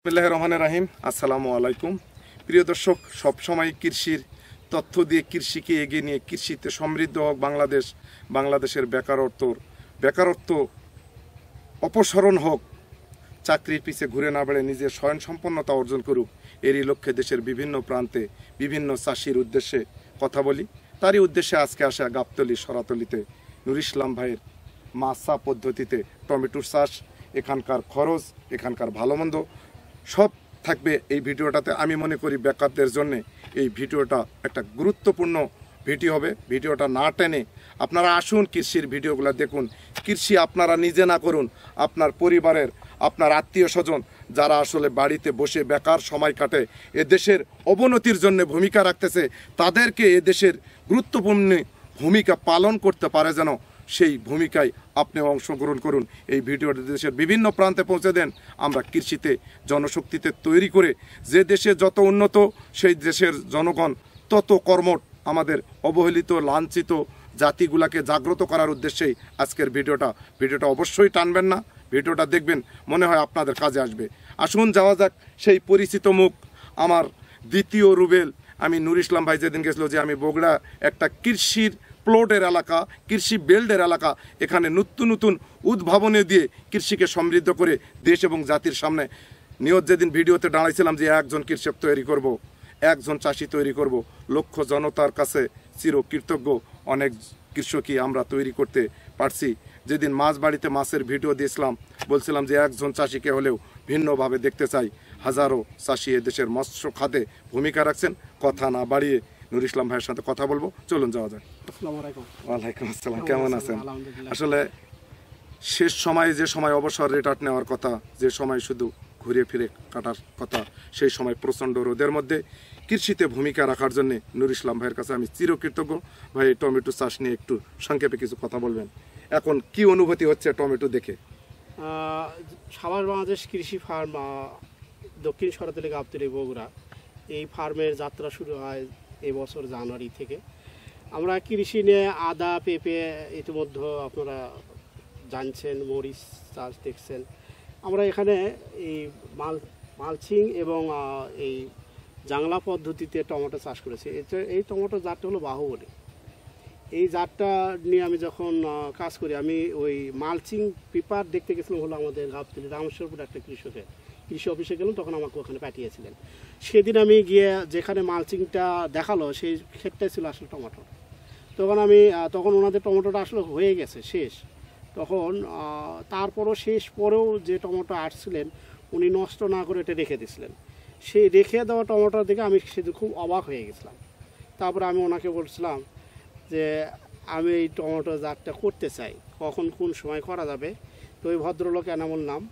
বিসমিল্লাহির রহমানির রহিম। আসসালামু আলাইকুম। প্রিয় দর্শক, সবসময় কৃষির তথ্য দিয়ে কৃষিকে এগিয়ে নিয়ে কৃষিতে সমৃদ্ধ হোক বাংলাদেশ, বাংলাদেশের বেকারত্ব অপসারণ হোক, চাকরির পিছে ঘুরে না বেড়ে নিজের স্বয়ংসম্পন্নতা অর্জন করুক, এরই লক্ষ্যে দেশের বিভিন্ন প্রান্তে বিভিন্ন চাষির উদ্দেশ্যে কথা বলি। তারই উদ্দেশ্যে আজকে আসা গাবতলী সরাতলিতে নুর ইসলাম ভাইয়ের মাছা পদ্ধতিতে টমেটোর চাষ, এখানকার খরচ, এখানকার ভালো মন্দ সব থাকবে এই ভিডিওটাতে। আমি মনে করি বেকারদের জন্য এই ভিডিওটা একটা গুরুত্বপূর্ণ ভিডিও হবে। ভিডিওটা না টেনে আপনারা আসুন, কৃষির ভিডিওগুলো দেখুন। কৃষি আপনারা নিজে না করুন, আপনার পরিবারের, আপনার আত্মীয় স্বজন যারা আসলে বাড়িতে বসে বেকার সময় কাটে, এদেশের অবনতির জন্য ভূমিকা রাখতেছে, তাদেরকে এদেশের গুরুত্বপূর্ণ ভূমিকা পালন করতে পারে যেন, সেই ভূমিকায় আপনি অংশগ্রহণ করুন। এই ভিডিওটা দেশের বিভিন্ন প্রান্তে পৌঁছে দেন। আমরা কৃষিতে জনশক্তিতে তৈরি করে যে দেশে যত উন্নত, সেই দেশের জনগণ তত কর্মঠ। আমাদের অবহেলিত লাঞ্ছিত জাতিগুলাকে জাগ্রত করার উদ্দেশ্যেই আজকের ভিডিওটা অবশ্যই টানবেন না, ভিডিওটা দেখবেন, মনে হয় আপনাদের কাজে আসবে। আসুন যাওয়া যাক সেই পরিচিত মুখ, আমার দ্বিতীয় রুবেল। আমি নুর ইসলাম ভাই যেদিন গেছিল যে আমি বগুড়া একটা কৃষির প্লটের এলাকা, কৃষি বেল্টের এলাকা, এখানে নতুন নতুন উদ্ভাবনী দিয়ে কৃষিকে সমৃদ্ধ করে দেশ এবং জাতির সামনে নিয়ত যেদিন ভিডিওতে দাঁড়াইছিলাম যে একজন কৃষক তৈরি করব, একজন চাষি তৈরি করব, লক্ষ জনতার কাছে চিরকৃতজ্ঞ। অনেক কৃষকই আমরা তৈরি করতে পারছি। যেদিন মাছ বাড়িতে মাছের ভিডিও দিয়েছিলাম, বলছিলাম যে একজন চাষিকে হলেও ভিন্নভাবে দেখতে চাই। হাজারো চাষি এদেশের মৎস্য খাতে ভূমিকা রাখছেন। কথা না বাড়িয়ে নুর ইসলাম ভাইয়ের সাথে কথা বলবো, চলুন যাওয়া যাক। ওয়ালাইকুম আসসালাম, কেমন আছেন? আসলে শেষ সময়ে যে সময় অবসর রিটায়ার নেওয়ার কথা, যে সময় শুধু ঘুরে ফিরে কাটার কথা, সেই সময় প্রচণ্ড রোদের মধ্যে কৃষিতে ভূমিকা রাখার জন্য নুর ইসলাম ভাইয়ের কাছে আমি চিরকৃতজ্ঞ। ভাই, টমেটো চাষ নিয়ে একটু সংক্ষেপে কিছু কথা বলবেন। এখন কি অনুভূতি হচ্ছে টমেটো দেখে? সাভার বাংলাদেশ কৃষি ফার্ম দক্ষিণ সরাতলি গাবতলী বগুড়া, এই ফার্মের যাত্রা শুরু হয় এবছর জানুয়ারি থেকে। আমরা কৃষি নিয়ে আদা, পেঁপে ইতিমধ্যে আপনারা জানছেন, মরিচ চাষ দেখছেন। আমরা এখানে এই মালচিং এবং এই জাংলা পদ্ধতিতে টমেটো চাষ করেছি। এই টমেটো জাতটা হলো বাহুবলী। এই জাতটা নিয়ে আমি যখন কাজ করি, আমি ওই মালচিং পেপার দেখতে গেছিলাম হলো আমাদের গাবতলী রামেশ্বরপুর একটা কৃষি অফিসে গেলাম, তখন আমাকে ওখানে পাঠিয়েছিলেন। সেদিন আমি গিয়ে যেখানে মালচিংটা দেখালো সেই ক্ষেতটাই ছিল আসলে টমেটো। তখন ওনাদের টমেটোটা আসলে হয়ে গেছে শেষ। তখন তারপরও শেষ পরেও যে টমেটো আসছিলেন উনি নষ্ট না করে এটা রেখে দিয়েছিলেন। সেই রেখে দেওয়া টমেটো দেখে আমি সেদিন খুব অবাক হয়ে গেছিলাম। তারপরে আমি ওনাকে বলছিলাম যে আমি এই টমেটো জাতটা করতে চাই, কখন কোন সময় করা যাবে। তো ওই ভদ্রলোক এনামুল নাম,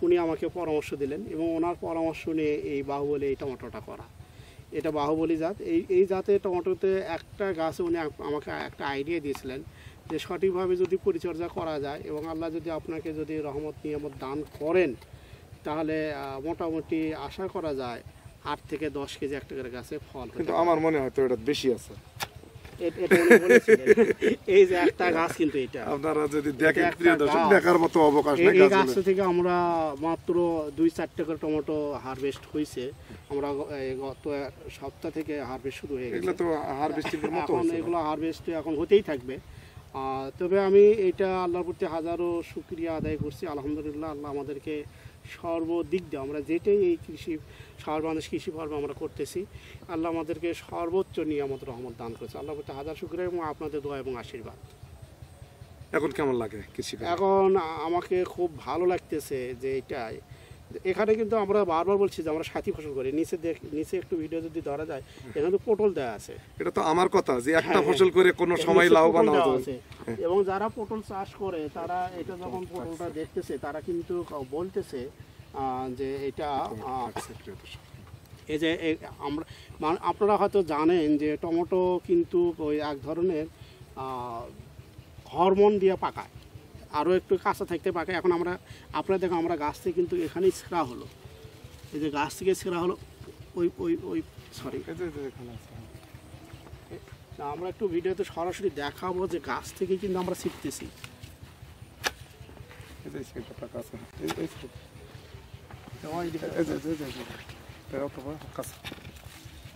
উনি আমাকে পরামর্শ দিলেন এবং ওনার পরামর্শ নিয়ে এই বাহুবলী এই টমেটোটা করা। এটা বাহুবলী জাত। এই জাতের টমেটোতে একটা গাছে উনি আমাকে একটা আইডিয়া দিয়েছিলেন যে সঠিকভাবে যদি পরিচর্যা করা যায় এবং আল্লাহ যদি আপনাকে যদি রহমত নিয়ামত দান করেন, তাহলে মোটামুটি আশা করা যায় 8 থেকে 10 কেজি একটা করে গাছে ফল। কিন্তু আমার মনে হয় তো এটা বেশি আছে। এই যে একটা গাছ, কিন্তু এটা আপনারা যদি দেখেন প্রিয় দর্শক, দেখার মতো অবকাশ নেই। এই গাছ থেকে আমরা মাত্র 2-4টা করে টমেটো হারভেস্ট হয়েছে। আমরা গত সপ্তাহ থেকে হারভেস্ট শুরু হয়ে গেছে। এগুলো তো হারভেস্টিংয়ের মতো, এগুলো হারভেস্ট এখন হতেই থাকবে। তবে আমি এটা আল্লাহর প্রতি হাজারো শুকরিয়া আদায় করছি। আলহামদুলিল্লাহ, আল্লাহ আমাদেরকে সর্বদিক দিয়ে, আমরা যেটাই এই সাভার বাংলাদেশ কৃষি ফার্মে আমরা করতেছি, আল্লাহ আমাদেরকে সর্বোচ্চ নিয়ামত রহমত দান করেছে। আল্লাহর প্রতি হাজার শুকরিয়া এবং আপনাদের দোয়া এবং আশীর্বাদ। এখন কেমন লাগে কৃষি? এখন আমাকে খুব ভালো লাগতেছে যে এখানে কিন্তু আমরা বারবার বলছি যে আমরা সাথী ফসল করি। নিচে একটু ভিডিও যদি ধরা যায়, এখানে তো পটল দেওয়া আছে। এটা তো আমার কথা যে একটা ফসল করে কোনো সময় লাভবান হওয়া যায়। এবং যারা পটল চাষ করে তারা এটা যখন পটলটা দেখতেছে, তারা কিন্তু বলতেছে যে এটা এই যে আপনারা হয়তো জানেন যে টমেটো কিন্তু ওই এক ধরনের হরমোন দিয়ে পাকায়, আরও একটু কাঁচা থাকতে পাকায়। এখন আপনারা দেখো, আমরা গাছ থেকে কিন্তু এখানেই ছেঁড়া হলো, এই যে গাছ থেকে ছেঁড়া হলো ওই সরি, আমরা একটু ভিডিওতে সরাসরি দেখাবো যে গাছ থেকে কিন্তু আমরা শিখতেছি।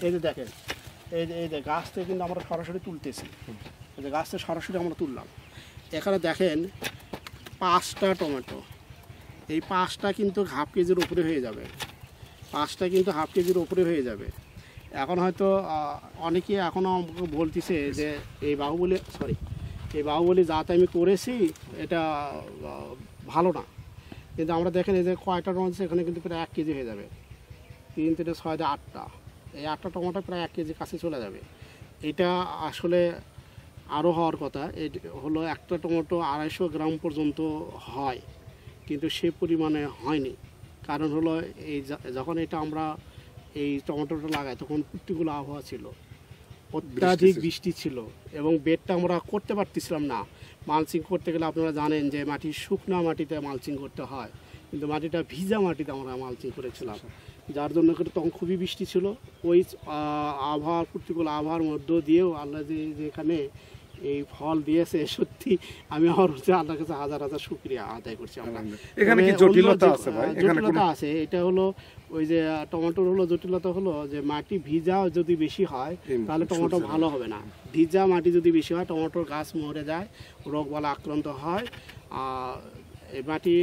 এই যে দেখেন, এই যে গাছ থেকে কিন্তু আমরা সরাসরি তুলতেছি, এই যে গাছ থেকে সরাসরি আমরা তুললাম। এখানে দেখেন 5টা টমেটো, এই 5টা কিন্তু হাফ কেজির উপরে হয়ে যাবে, 5টা কিন্তু হাফ কেজির উপরে হয়ে যাবে। এখন হয়তো অনেকে এখনও বলতেছে যে এই বাহুবলী যাতে আমি করেছি এটা ভালো না, কিন্তু আমরা দেখেন এই যে কয়টা টমেটো এখানে কিন্তু প্রায় 1 কেজি হয়ে যাবে, 3 থেকে 6 দিয়ে 8টা, এই 8টা টমেটো প্রায় 1 কেজি কাছে চলে যাবে। এটা আসলে আরও হওয়ার কথা, এই হলো একটা টমেটো 250 গ্রাম পর্যন্ত হয়, কিন্তু সে পরিমাণে হয়নি। কারণ হলো এই যখন এটা আমরা এই টমেটোটা লাগাই তখন প্রতিকূল আবহাওয়া ছিল, অত্যাধিক বৃষ্টি ছিল এবং বেডটা আমরা করতে পারতেছিলাম না। মালচিং করতে গেলে আপনারা জানেন যে মাটি শুকনা মাটিতে মালচিং করতে হয়, কিন্তু মাটিটা ভিজা মাটিতে আমরা মালচিং করেছিলাম, যার জন্য করে তখন খুবই বৃষ্টি ছিল। ওই আবহাওয়ার প্রতিকূল আবহাওয়ার মধ্য দিয়েও আল্লাহ যেখানে এই ফল দিয়েছে, সত্যি আমি আমার হচ্ছে আল্লাহর কাছে হাজার হাজার শুকরিয়া আদায় করছি। আমরা এখানে কি জটিলতা আছে ভাই? জটিলতা আছে, এটা হলো ওই যে টমেটোর হলো জটিলতা হলো যে মাটি ভিজা যদি বেশি হয় তাহলে টমেটো ভালো হবে না। ভিজা মাটি যদি বেশি হয় টমেটোর গাছ মরে যায়, রোগবালা আক্রান্ত হয়। এই মাটি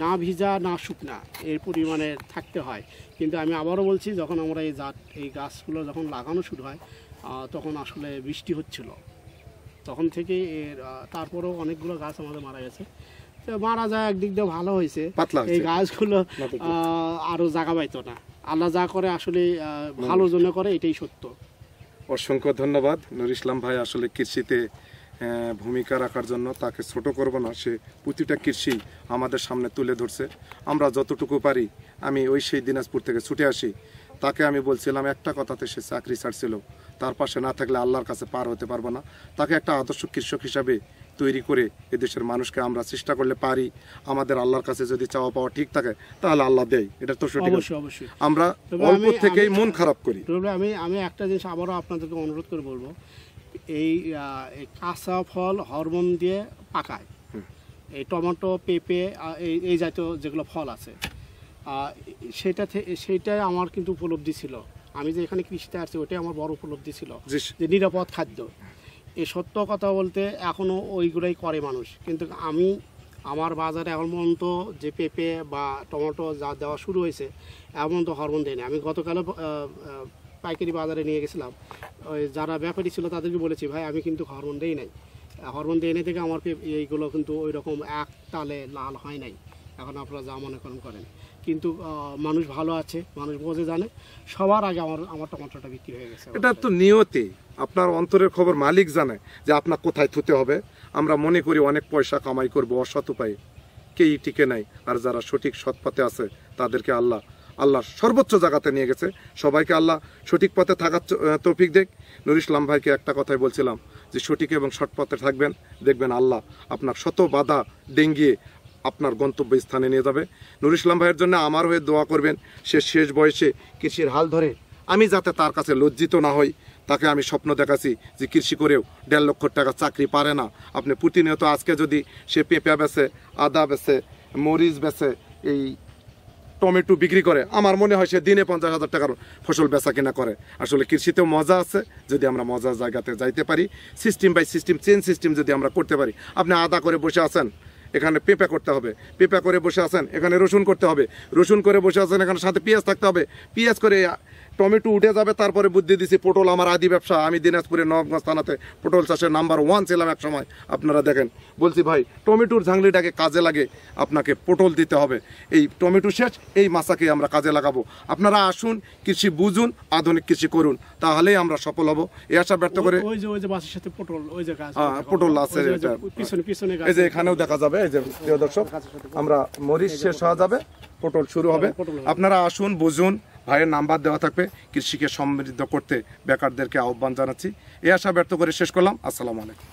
না ভিজা না শুকনা এর পরিমাণে থাকতে হয়। কিন্তু আমি আবারও বলছি, যখন আমরা এই গাছগুলো যখন লাগানো শুরু হয় তখন আসলে বৃষ্টি হচ্ছিল, তখন থেকে তারপরেও অনেকগুলো গাছ আমাদের মারা গেছে। তো মারা যায় একদিক দিয়ে ভালো হয়েছে, এই গাছগুলো আরও জায়গা পাইতো না। আল্লাহ যা করে আসলে ভালোর জন্য করে, এটাই সত্য। অসংখ্য ধন্যবাদ নুর ইসলাম ভাই, আসলে কৃষিতে ভূমিকা রাখার জন্য। তাকে ছোট করব না, সে প্রতিটা কৃষি আমাদের সামনে তুলে ধরছে। আমরা যতটুকু পারি, আমি সেই দিনাজপুর থেকে ছুটে আসি, তাকে আমি বলছিলাম একটা কথাতে, সে চাকরি ছাড়ছিল, তার পাশে না থাকলে আল্লাহর কাছে পার হতে পারবো না। তাকে একটা আদর্শ কৃষক হিসাবে তৈরি করে এদেশের মানুষকে আমরা চেষ্টা করলে পারি। আমাদের আল্লাহর কাছে যদি চাওয়া পাওয়া ঠিক থাকে তাহলে আল্লাহ দেয়, এটা তো সঠিক। আমরা অল্প থেকেই মন খারাপ করি। আমি একটা জিনিস আবারও আপনাদেরকে অনুরোধ করে বলবো, এই কাঁচা ফল হরমোন দিয়ে পাকায়, এই টমেটো, পেঁপে, এই জাতীয় যেগুলো ফল আছে, সেটাই আমার কিন্তু উপলব্ধি ছিল। আমি যে এখানে কৃষিতে আসছি ওটাই আমার বড় উপলব্ধি ছিল, যে নিরাপদ খাদ্য। এই সত্য কথা বলতে এখনও ওইগুলোই করে মানুষ, কিন্তু আমার বাজারে এখন পর্যন্ত যে পেঁপে বা টমেটো যা দেওয়া শুরু হয়েছে এমন তো হরমোন দেয়নি। আমি গতকালও পাইকারি বাজারে নিয়ে গেছিলাম, ওই যারা ব্যাপারী ছিল তাদেরকে বলেছি, ভাই আমি কিন্তু হরমোন দেই নাই, হরমোন দেই নাই থেকে আমার এইগুলো কিন্তু ওই রকম এক তালে লাল হয় নাই। এখন আপনারা যা মনে করেন, কিন্তু মানুষ ভালো আছে, মানুষ বোঝে, জানে। সবার আগে আমার টমেটোটা বিক্রি হয়ে গেছে। এটা তো নিয়তি, আপনার অন্তরের খবর মালিক জানে যে আপনার কোথায় থুতে হবে। আমরা মনে করি অনেক পয়সা কামাই করব অসৎ উপায়ে, কেই টিকে নাই। আর যারা সঠিক সৎ পথে আছে তাদেরকে আল্লাহ সর্বোচ্চ জায়গাতে নিয়ে গেছে। সবাইকে আল্লাহ সঠিক পথে থাকার তৌফিক দেখ। নুর ইসলাম ভাইকে একটা কথাই বলছিলাম যে সঠিক এবং সৎ পথে থাকবেন, দেখবেন আল্লাহ আপনার শত বাধা ডেঙ্গিয়ে আপনার গন্তব্য স্থানে নিয়ে যাবে। নুর ইসলাম ভাইয়ের জন্য আমার হয়ে দোয়া করবেন। সে শেষ বয়সে কৃষির হাল ধরে, আমি যাতে তার কাছে লজ্জিত না হই। তাকে আমি স্বপ্ন দেখাচ্ছি যে কৃষি করেও 1.5 লক্ষ টাকা চাকরি পারে না। আপনি প্রতিনিয়ত আজকে যদি সে পেঁপা বেচে, আদা বেচে, মরিচ বেচে, এই টমেটো বিক্রি করে, আমার মনে হয় সে দিনে 50,000 টাকার ফসল বেচা কিনা করে। আসলে কৃষিতেও মজা আছে, যদি আমরা মজার জায়গাতে যাইতে পারি, system by system, change system যদি আমরা করতে পারি। আপনি আদা করে বসে আছেন, এখানে পেঁপা করতে হবে, পেঁপা করে বসে আছেন, এখানে রসুন করতে হবে, রসুন করে বসে আছেন, এখানে সাথে পেঁয়াজ থাকতে হবে, পেঁয়াজ করে টমেটো উঠে যাবে। তারপরে বুদ্ধি দিছি পটল, আমার আদি ব্যবসা। আমি দিনাজপুরের নবাবগঞ্জ থানাতে পটল চাষের নাম্বার 1 ছিলাম এক সময়। আপনারা দেখেন, বলছি ভাই টমেটোর ঝাংলিটাকে কাজে লাগে, আপনাকে পটল দিতে হবে। এই টমেটো শেষ, এই মাছাকে আমরা কাজে লাগাবো। আপনারা আসুন, কৃষি বুঝুন, আধুনিক কৃষি করুন, তাহলেই আমরা সফল হব। এই আশা ব্যর্থ করে পটল আছে, এই যে এখানেও দেখা যাবে। এই যে প্রিয় দর্শক, আমরা মরিচ শেষ হওয়া যাবে, পটল শুরু হবে। আপনারা আসুন, বুঝুন। ভাইয়ের নাম্বার দেওয়া থাকবে। কৃষিকে সমৃদ্ধ করতে বেকারদেরকে আহ্বান জানাচ্ছি। এই আশা ব্যর্থ করে শেষ করলাম। আসসালামু আলাইকুম।